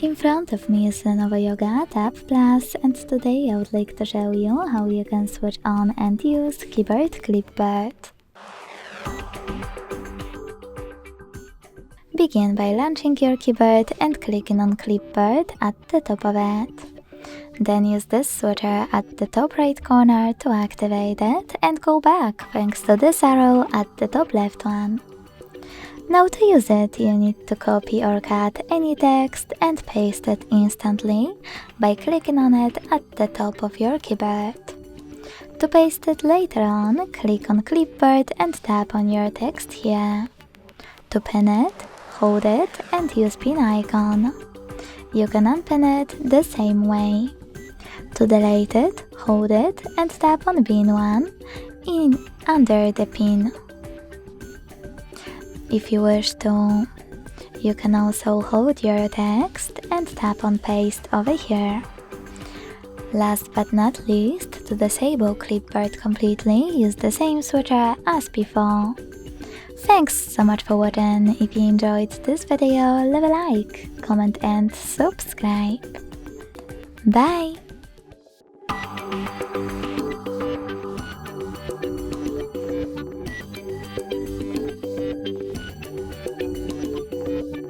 In front of me is LENOVO Yoga Tab Plus, and today I would like to show you how you can switch on and use keyboard Clipboard. Begin by launching your keyboard and clicking on Clipboard at the top of it. Then use this switcher at the top right corner to activate it and go back thanks to this arrow at the top left one. Now to use it, you need to copy or cut any text and paste it instantly by clicking on it at the top of your keyboard. To paste it later on, click on Clipboard and tap on your text here. To pin it, hold it and use pin icon. You can unpin it the same way. To delete it, hold it and tap on bin 1 under the pin. If you wish to, you can also hold your text and tap on paste over here. Last but not least, to disable Clipboard completely, use the same switcher as before. Thanks so much for watching. If you enjoyed this video, leave a like, comment and subscribe. Bye!